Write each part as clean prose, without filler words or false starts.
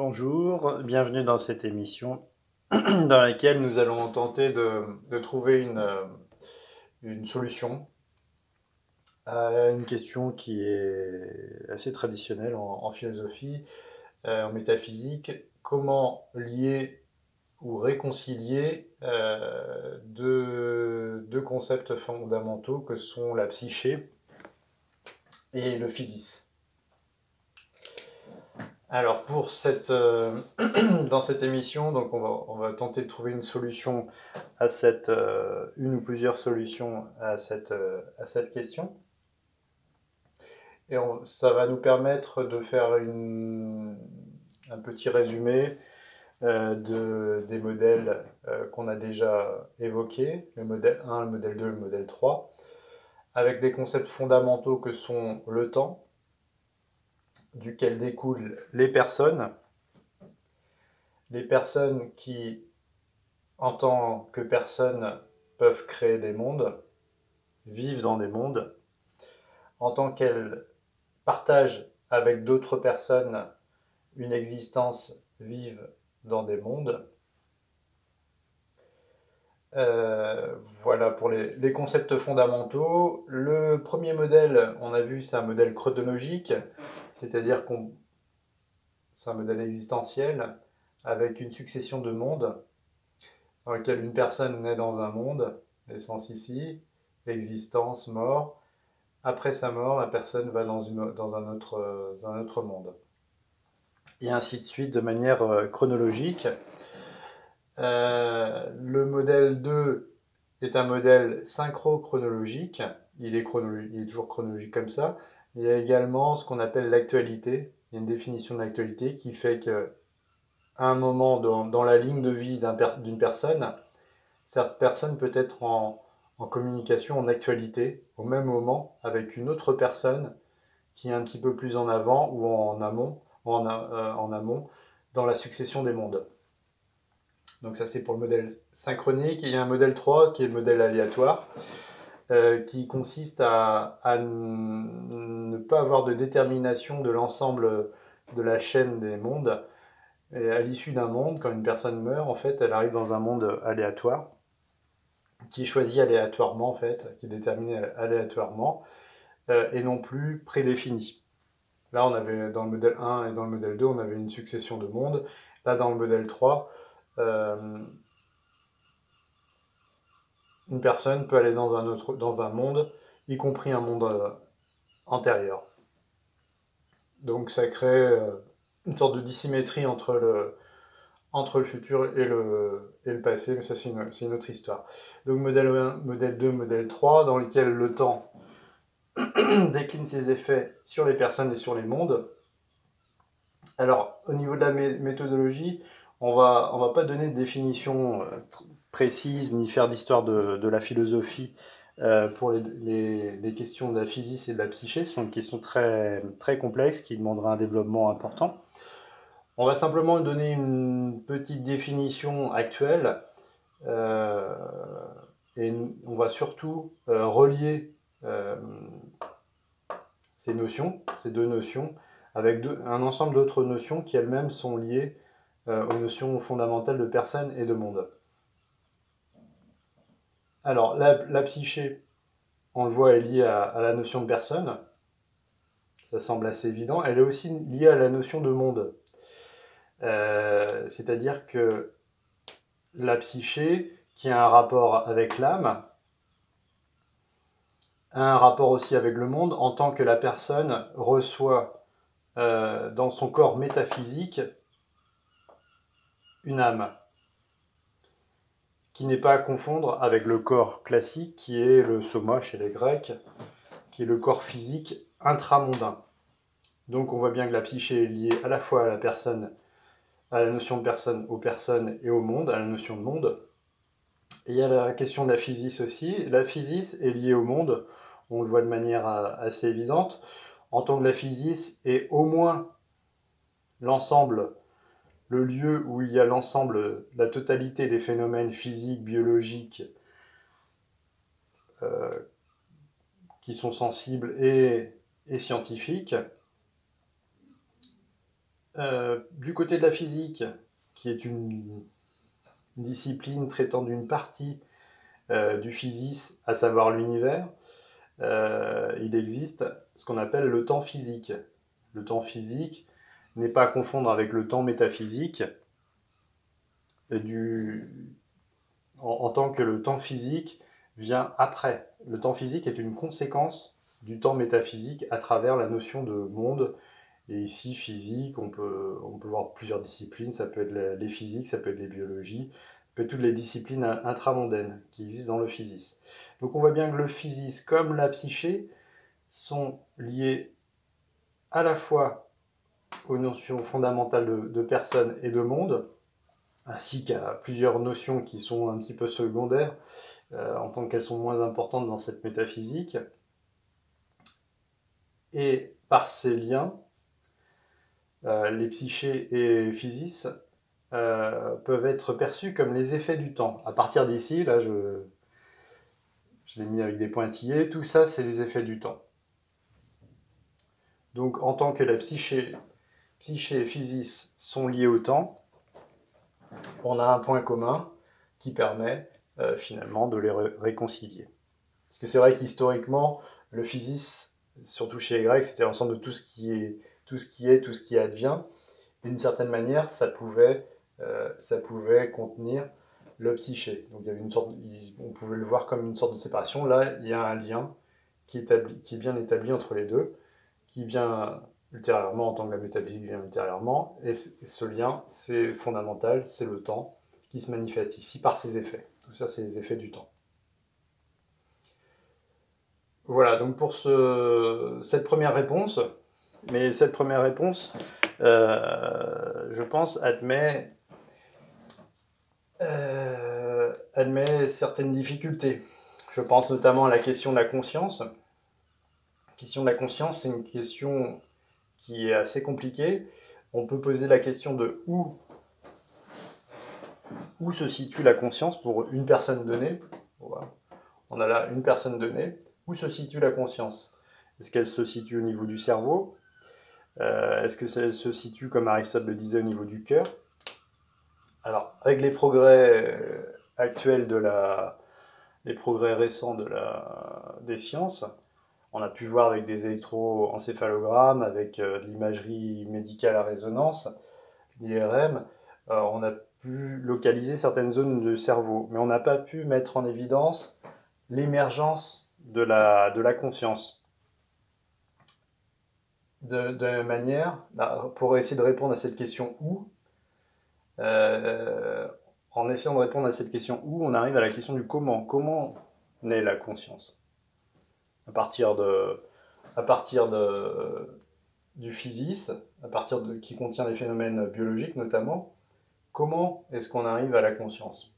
Bonjour, bienvenue dans cette émission dans laquelle nous allons tenter de trouver une solution à une question qui est assez traditionnelle en philosophie, en métaphysique. Comment lier ou réconcilier deux concepts fondamentaux que sont la psyché et le physis. Alors pour dans cette émission, donc on va tenter de trouver une solution à une ou plusieurs solutions à cette question. Et ça va nous permettre de faire un petit résumé des modèles qu'on a déjà évoqués, le modèle 1, le modèle 2, le modèle 3, avec des concepts fondamentaux que sont le temps, duquel découlent les personnes qui, en tant que personnes, peuvent créer des mondes, vivent dans des mondes, en tant qu'elles partagent avec d'autres personnes une existence, vivent dans des mondes. Voilà pour les concepts fondamentaux. Le premier modèle, on a vu, c'est un modèle chronologique, c'est-à-dire c'est un modèle existentiel avec une succession de mondes dans lequel une personne naît dans un monde, naissance ici, existence, mort. Après sa mort, la personne va dans un autre monde. Et ainsi de suite, de manière chronologique. Le modèle 2 est un modèle synchrochronologique. Il est toujours chronologique comme ça. Il y a également ce qu'on appelle l'actualité. Il y a une définition de l'actualité qui fait qu'à un moment dans la ligne de vie d'une personne, cette personne peut être en communication, en actualité, au même moment, avec une autre personne qui est un petit peu plus en avant ou en amont, dans la succession des mondes. Donc ça, c'est pour le modèle synchronique. Il y a un modèle 3 qui est le modèle aléatoire, qui consiste à ne pas avoir de détermination de l'ensemble de la chaîne des mondes. Et à l'issue d'un monde, quand une personne meurt, en fait, elle arrive dans un monde aléatoire, qui est choisi aléatoirement, en fait, qui est déterminé aléatoirement, et non plus prédéfini. Là, on avait dans le modèle 1 et dans le modèle 2, on avait une succession de mondes. Là, dans le modèle 3, une personne peut aller dans un monde, y compris un monde antérieur. Donc ça crée une sorte de dissymétrie entre le futur et le passé, mais ça c'est une autre histoire. Donc modèle 1, modèle 2, modèle 3, dans lequel le temps décline ses effets sur les personnes et sur les mondes. Alors, au niveau de la méthodologie, on va pas donner de définition précise ni faire d'histoire de la philosophie pour les questions de la physis et de la psyché. Ce sont des questions très, très complexes qui demanderaient un développement important. On va simplement donner une petite définition actuelle et on va surtout relier ces deux notions, avec un ensemble d'autres notions qui elles-mêmes sont liées aux notions fondamentales de personne et de monde. Alors, la psyché, on le voit, est liée à la notion de personne. Ça semble assez évident. Elle est aussi liée à la notion de monde. C'est-à-dire que la psyché, qui a un rapport avec l'âme, a un rapport aussi avec le monde, en tant que la personne reçoit dans son corps métaphysique une âme, qui n'est pas à confondre avec le corps classique, qui est le soma chez les Grecs, qui est le corps physique intramondain. Donc on voit bien que la psyché est liée à la fois à la personne, à la notion de personne, aux personnes et au monde, à la notion de monde. Et il y a la question de la physis aussi. La physis est liée au monde, on le voit de manière assez évidente, en tant que la physis est au moins l'ensemble, le lieu où il y a l'ensemble, la totalité des phénomènes physiques, biologiques, qui sont sensibles et scientifiques. Du côté de la physique, qui est une discipline traitant d'une partie du physis, à savoir l'univers, il existe ce qu'on appelle le temps physique. Le temps physique n'est pas à confondre avec le temps métaphysique, en tant que le temps physique vient après. Le temps physique est une conséquence du temps métaphysique à travers la notion de monde. Et ici, physique, on peut voir plusieurs disciplines, ça peut être les physiques, ça peut être les biologies, ça peut être toutes les disciplines intramondaines qui existent dans le physis. Donc on voit bien que le physis comme la psyché sont liés à la fois aux notions fondamentales de personne et de monde, ainsi qu'à plusieurs notions qui sont un petit peu secondaires, en tant qu'elles sont moins importantes dans cette métaphysique. Et par ces liens, les psychés et physis peuvent être perçus comme les effets du temps. À partir d'ici, là je l'ai mis avec des pointillés, tout ça c'est les effets du temps. Donc en tant que la psyché et physis sont liés au temps, on a un point commun qui permet finalement de les réconcilier. Parce que c'est vrai qu'historiquement, le physis, surtout chez les Grecs, c'était l'ensemble de tout ce qui advient. Et d'une certaine manière, ça pouvait contenir le psyché. Donc il y avait on pouvait le voir comme une sorte de séparation. Là, il y a un lien qui est bien établi entre les deux, qui vient ultérieurement en tant que la métaphysique vient ultérieurement. Et ce lien, c'est fondamental, c'est le temps qui se manifeste ici par ses effets. Tout ça, c'est les effets du temps. Voilà, donc pour cette première réponse, mais cette première réponse, je pense, admet certaines difficultés. Je pense notamment à la question de la conscience. La question de la conscience, c'est une question qui est assez compliquée. On peut poser la question de où se situe la conscience pour une personne donnée. Voilà. On a là une personne donnée. Où se situe la conscience? Est-ce qu'elle se situe au niveau du cerveau? Est-ce qu'elle se situe, comme Aristote le disait, au niveau du cœur? Alors, avec les progrès actuels les progrès récents des sciences, on a pu voir avec des électroencéphalogrammes, avec de l'imagerie médicale à résonance, l'IRM, on a pu localiser certaines zones du cerveau, mais on n'a pas pu mettre en évidence l'émergence de la conscience. De la même manière, pour essayer de répondre à cette question où, en essayant de répondre à cette question où, on arrive à la question du comment. Comment naît la conscience? À partir du physis, qui contient les phénomènes biologiques notamment, comment est-ce qu'on arrive à la conscience?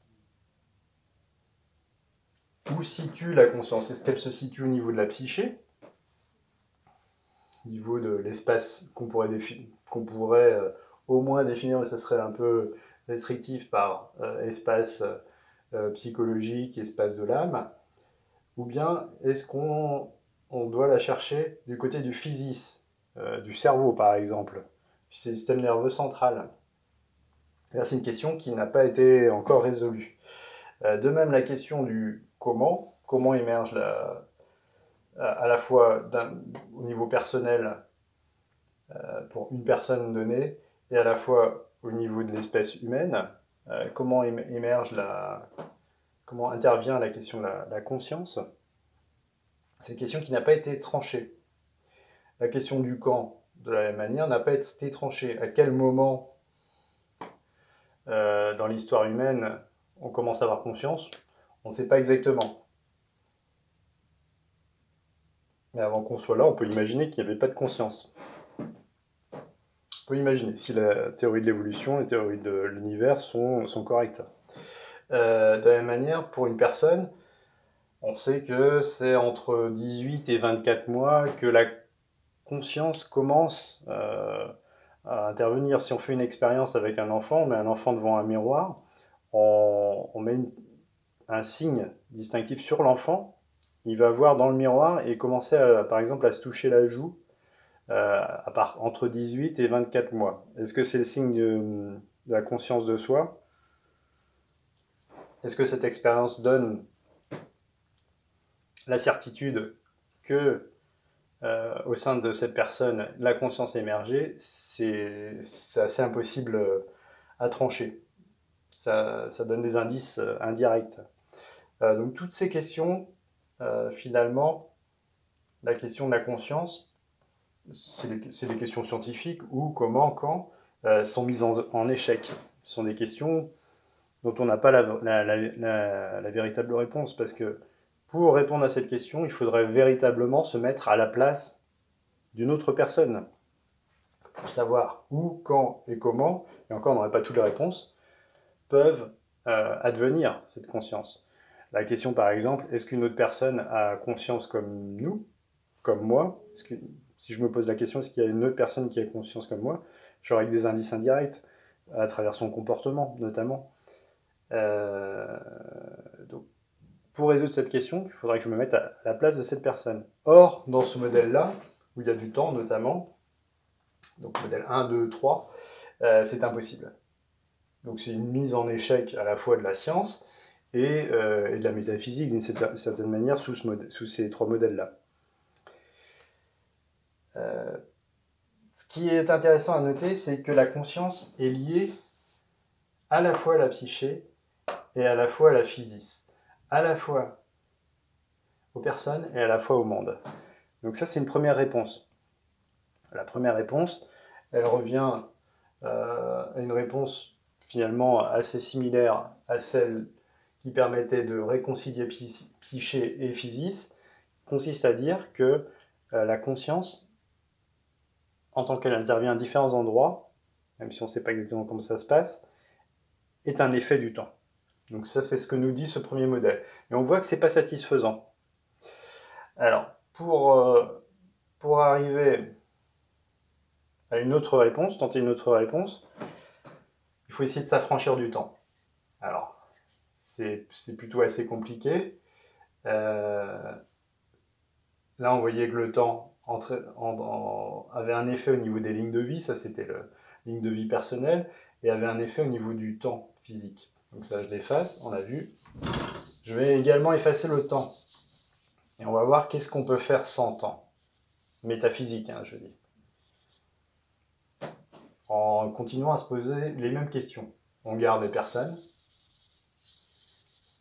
Où situe la conscience? Est-ce qu'elle se situe au niveau de la psyché? Au niveau de l'espace qu'on pourrait au moins définir, mais ça serait un peu restrictif, par espace psychologique, espace de l'âme? Ou bien est-ce qu'on doit la chercher du côté du physis, du cerveau par exemple, du système nerveux central? Là, c'est une question qui n'a pas été encore résolue. De même, la question du comment émerge à la fois au niveau personnel pour une personne donnée, et à la fois au niveau de l'espèce humaine, comment intervient la question de la conscience? C'est une question qui n'a pas été tranchée. La question du quand, de la même manière, n'a pas été tranchée. À quel moment dans l'histoire humaine on commence à avoir conscience? On ne sait pas exactement. Mais avant qu'on soit là, on peut imaginer qu'il n'y avait pas de conscience. On peut imaginer, si la théorie de l'évolution et la théorie de l'univers sont correctes. De la même manière, pour une personne, on sait que c'est entre 18 et 24 mois que la conscience commence à intervenir. Si on fait une expérience avec un enfant, on met un enfant devant un miroir, on met un signe distinctif sur l'enfant, il va voir dans le miroir et commencer par exemple à se toucher la joue entre 18 et 24 mois. Est-ce que c'est le signe de la conscience de soi? Est-ce que cette expérience donne la certitude que au sein de cette personne, la conscience a émergé? C'est assez impossible à trancher. Ça donne des indices indirects. Donc toutes ces questions, finalement, la question de la conscience, c'est des questions scientifiques où, comment, quand, sont mises en échec. Ce sont des questions dont on n'a pas la véritable réponse, parce que pour répondre à cette question, il faudrait véritablement se mettre à la place d'une autre personne, pour savoir où, quand et comment, et encore on n'aurait pas toutes les réponses, peuvent advenir cette conscience. La question par exemple, est-ce qu'une autre personne a conscience comme nous, comme moi? Si je me pose la question, est-ce qu'il y a une autre personne qui a conscience comme moi? J'aurais des indices indirects, à travers son comportement notamment. Donc, pour résoudre cette question, il faudrait que je me mette à la place de cette personne. Or, dans ce modèle-là, où il y a du temps notamment, donc modèle 1, 2, 3, c'est impossible. Donc c'est une mise en échec à la fois de la science et de la métaphysique d'une certaine manière sous ces trois modèles-là. Ce qui est intéressant à noter, c'est que la conscience est liée à la fois à la psyché et à la fois à la physis, à la fois aux personnes et à la fois au monde. Donc ça, c'est une première réponse. La première réponse, elle revient à une réponse finalement assez similaire à celle qui permettait de réconcilier psyché et physis, consiste à dire que la conscience, en tant qu'elle intervient à différents endroits, même si on ne sait pas exactement comment ça se passe, est un effet du temps. Donc ça, c'est ce que nous dit ce premier modèle. Mais on voit que ce n'est pas satisfaisant. Alors, pour arriver à une autre réponse, tenter une autre réponse, il faut essayer de s'affranchir du temps. Alors, c'est plutôt assez compliqué. Là, on voyait que le temps avait un effet au niveau des lignes de vie, ça c'était la ligne de vie personnelle, et avait un effet au niveau du temps physique. Donc ça, je l'efface, on l'a vu. Je vais également effacer le temps. Et on va voir qu'est-ce qu'on peut faire sans temps. Métaphysique, hein, je dis. En continuant à se poser les mêmes questions. On garde les personnes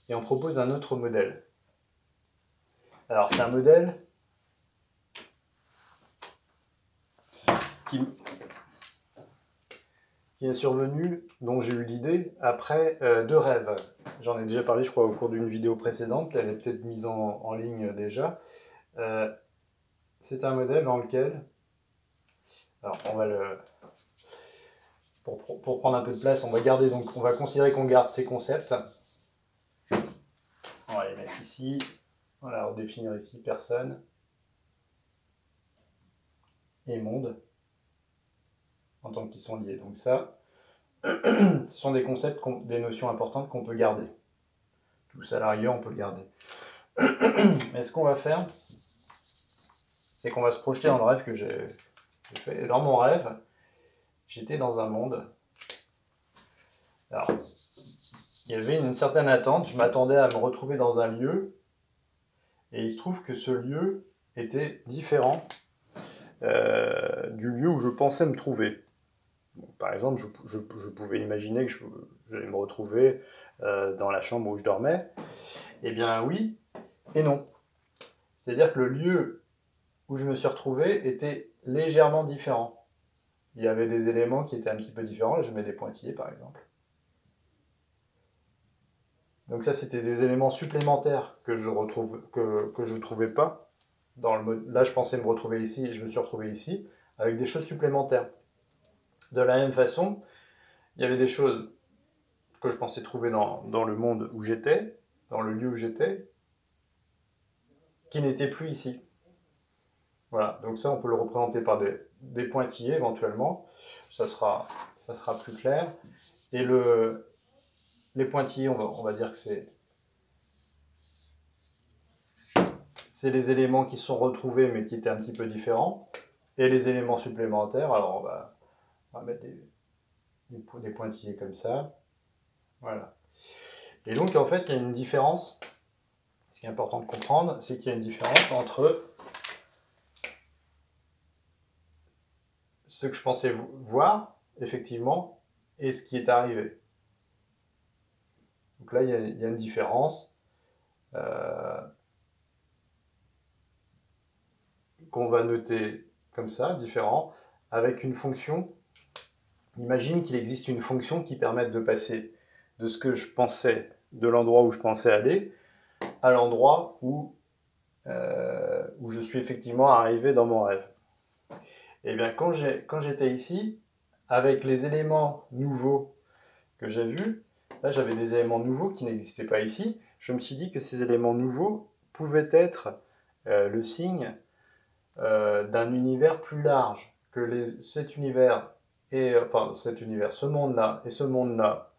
et on propose un autre modèle. Alors c'est un modèle qui est survenu, dont j'ai eu l'idée, après 2 rêves. J'en ai déjà parlé, je crois, au cours d'une vidéo précédente, elle est peut-être mise en ligne déjà. C'est un modèle dans lequel, alors on va le... Pour prendre un peu de place, on va garder, donc on va considérer qu'on garde ces concepts. On va les mettre ici. Voilà, redéfinir ici personne et monde en tant qu'ils sont liés. Donc ça, ce sont des concepts, des notions importantes qu'on peut garder. Tout ça, à la rigueur, on peut le garder. Mais ce qu'on va faire, c'est qu'on va se projeter dans le rêve que j'ai fait. Et dans mon rêve, j'étais dans un monde. Alors, il y avait une certaine attente. Je m'attendais à me retrouver dans un lieu. Et il se trouve que ce lieu était différent du lieu où je pensais me trouver. Donc, par exemple, je pouvais imaginer que j'allais me retrouver dans la chambre où je dormais. Eh bien oui et non. C'est-à-dire que le lieu où je me suis retrouvé était légèrement différent. Il y avait des éléments qui étaient un petit peu différents. Je mets des pointillés par exemple. Donc ça, c'était des éléments supplémentaires que je ne trouvais pas. Là, je pensais me retrouver ici et je me suis retrouvé ici, avec des choses supplémentaires. De la même façon, il y avait des choses que je pensais trouver dans le monde où j'étais, dans le lieu où j'étais, qui n'étaient plus ici. Voilà, donc ça, on peut le représenter par des pointillés éventuellement. Ça sera plus clair. Et les pointillés, on va dire que c'est les éléments qui sont retrouvés mais qui étaient un petit peu différents. Et les éléments supplémentaires, alors on va mettre des pointillés comme ça. Voilà. Et donc en fait, il y a une différence. Ce qui est important de comprendre, c'est qu'il y a une différence entre ce que je pensais voir, effectivement, et ce qui est arrivé. Donc là, il y a une différence qu'on va noter comme ça, différent, avec une fonction. Imagine qu'il existe une fonction qui permette de passer de ce que je pensais, de l'endroit où je pensais aller, à l'endroit où je suis effectivement arrivé dans mon rêve. Et bien quand j'étais ici, avec les éléments nouveaux que j'ai vus, là j'avais des éléments nouveaux qui n'existaient pas ici, je me suis dit que ces éléments nouveaux pouvaient être le signe d'un univers plus large, que cet univers, ce monde-là et ce monde-là,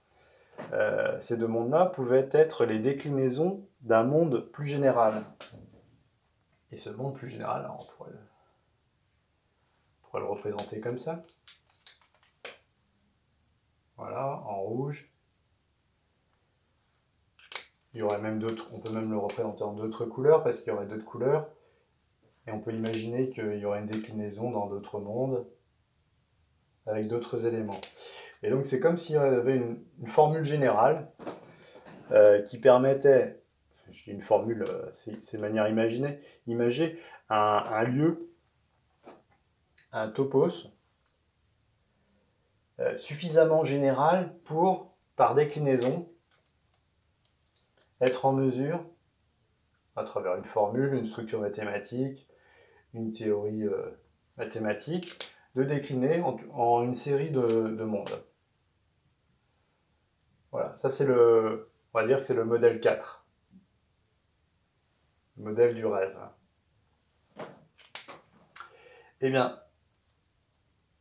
ces deux mondes-là pouvaient être les déclinaisons d'un monde plus général. Et ce monde plus général, on pourrait le représenter comme ça. Voilà, en rouge. Il y aurait même on peut même le représenter en d'autres couleurs, parce qu'il y aurait d'autres couleurs. Et on peut imaginer qu'il y aurait une déclinaison dans d'autres mondes, avec d'autres éléments. Et donc c'est comme s'il y avait une formule générale qui permettait, je dis une formule, c'est manière imagée, un lieu, un topos, suffisamment général pour, par déclinaison, être en mesure, à travers une formule, une structure mathématique, une théorie mathématique, de décliner en une série de mondes. Voilà, ça c'est on va dire que c'est le modèle 4. Le modèle du rêve. Eh bien,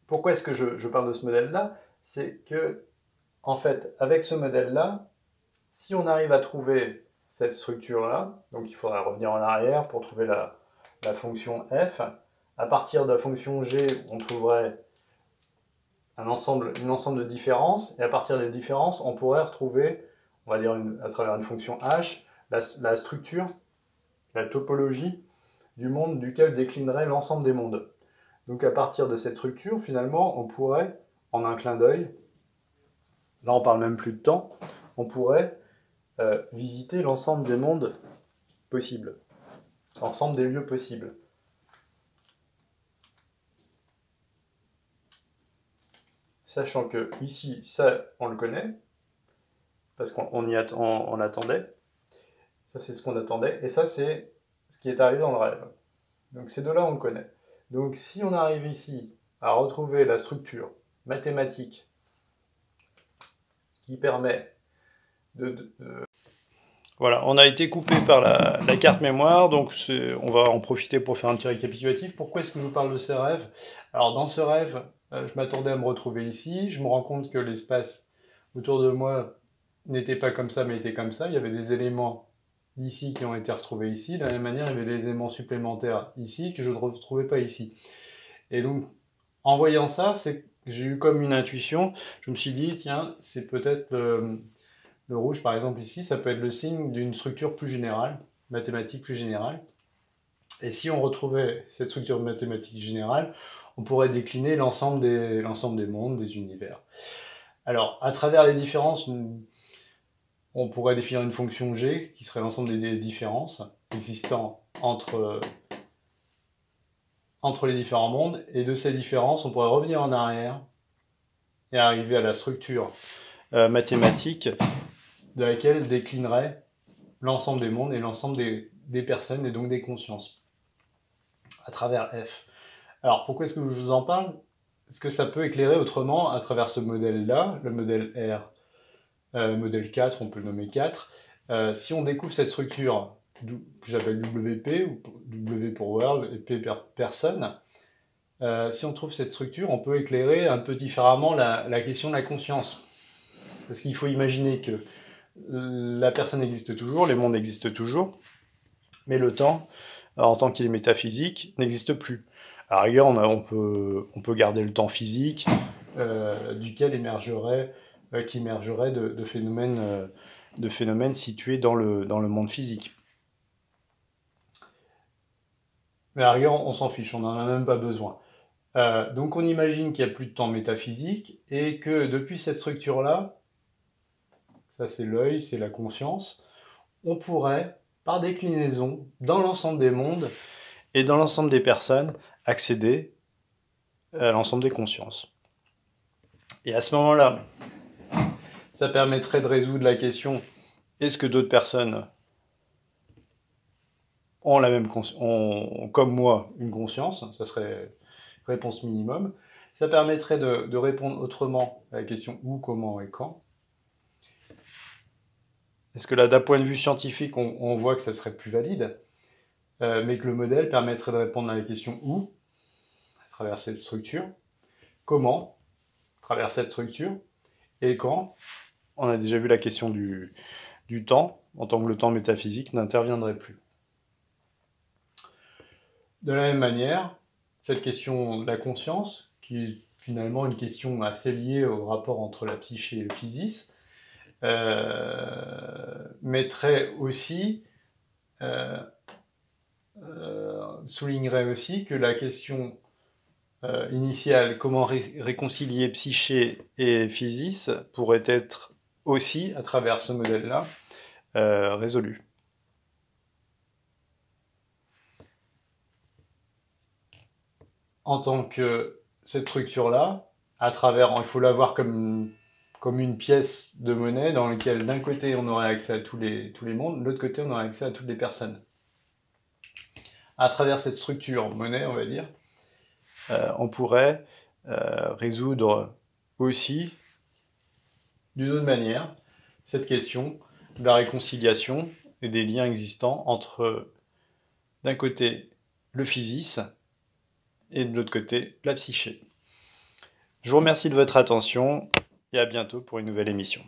pourquoi est-ce que je parle de ce modèle-là? C'est que, en fait, avec ce modèle-là, si on arrive à trouver cette structure-là, donc il faudra revenir en arrière pour trouver la fonction f, à partir de la fonction g, on trouverait un ensemble de différences, et à partir des différences, on pourrait retrouver, on va dire à travers une fonction h, la structure, la topologie du monde duquel déclinerait l'ensemble des mondes. Donc à partir de cette structure, finalement, on pourrait, en un clin d'œil, là on parle même plus de temps, on pourrait visiter l'ensemble des mondes possibles, l'ensemble des lieux possibles. Sachant que ici, ça, on le connaît, parce qu'on attendait. Ça, c'est ce qu'on attendait, et ça, c'est ce qui est arrivé dans le rêve. Donc ces deux-là, on le connaît. Donc si on arrive ici à retrouver la structure mathématique qui permet Voilà, on a été coupé par la carte mémoire, donc on va en profiter pour faire un petit récapitulatif. Pourquoi est-ce que je vous parle de ces rêves? Alors dans ce rêve, je m'attendais à me retrouver ici, je me rends compte que l'espace autour de moi n'était pas comme ça, mais était comme ça. Il y avait des éléments ici qui ont été retrouvés ici. De la même manière, il y avait des éléments supplémentaires ici que je ne retrouvais pas ici. Et donc, en voyant ça, j'ai eu comme une intuition. Je me suis dit, tiens, c'est peut-être le rouge, par exemple, ici, ça peut être le signe d'une structure plus générale, mathématique plus générale. Et si on retrouvait cette structure mathématique générale, on pourrait décliner l'ensemble des mondes, des univers. Alors, à travers les différences, on pourrait définir une fonction g, qui serait l'ensemble des différences existant entre les différents mondes, et de ces différences, on pourrait revenir en arrière et arriver à la structure mathématique de laquelle déclinerait l'ensemble des mondes et l'ensemble des personnes et donc des consciences à travers f. Alors pourquoi est-ce que je vous en parle? Est-ce que ça peut éclairer autrement à travers ce modèle-là, le modèle R, modèle 4, on peut le nommer 4. Si on découvre cette structure que j'appelle WP, ou W pour World et P pour Personne, si on trouve cette structure, on peut éclairer un peu différemment la question de la conscience. Parce qu'il faut imaginer que la personne existe toujours, les mondes existent toujours, mais le temps, en tant qu'il est métaphysique, n'existe plus. À la rigueur, on peut garder le temps physique, duquel qui émergerait de phénomènes situés dans le monde physique. Mais à la rigueur, on s'en fiche, on n'en a même pas besoin. Donc on imagine qu'il n'y a plus de temps métaphysique et que depuis cette structure-là, ça c'est l'œil, c'est la conscience, on pourrait, par déclinaison, dans l'ensemble des mondes et dans l'ensemble des personnes, accéder à l'ensemble des consciences. Et à ce moment-là, ça permettrait de résoudre la question, est-ce que d'autres personnes ont comme moi une conscience? Ça serait réponse minimum. Ça permettrait de répondre autrement à la question où, comment et quand. Est-ce que là, d'un point de vue scientifique, on voit que ça serait plus valide, mais que le modèle permettrait de répondre à la question où, à travers cette structure, comment, à travers cette structure, et quand. On a déjà vu la question du temps, en tant que le temps métaphysique n'interviendrait plus. De la même manière, cette question de la conscience, qui est finalement une question assez liée au rapport entre la psyché et le physis, soulignerait aussi que la question initiale, comment réconcilier psyché et physis, pourrait être aussi, à travers ce modèle-là, résolue. En tant que cette structure-là, il faut la voir comme une pièce de monnaie dans laquelle d'un côté on aurait accès à tous les mondes, de l'autre côté on aurait accès à toutes les personnes. À travers cette structure monnaie, on va dire, on pourrait résoudre aussi, d'une autre manière, cette question de la réconciliation et des liens existants entre, d'un côté, le physis et de l'autre côté, la psyché. Je vous remercie de votre attention et à bientôt pour une nouvelle émission.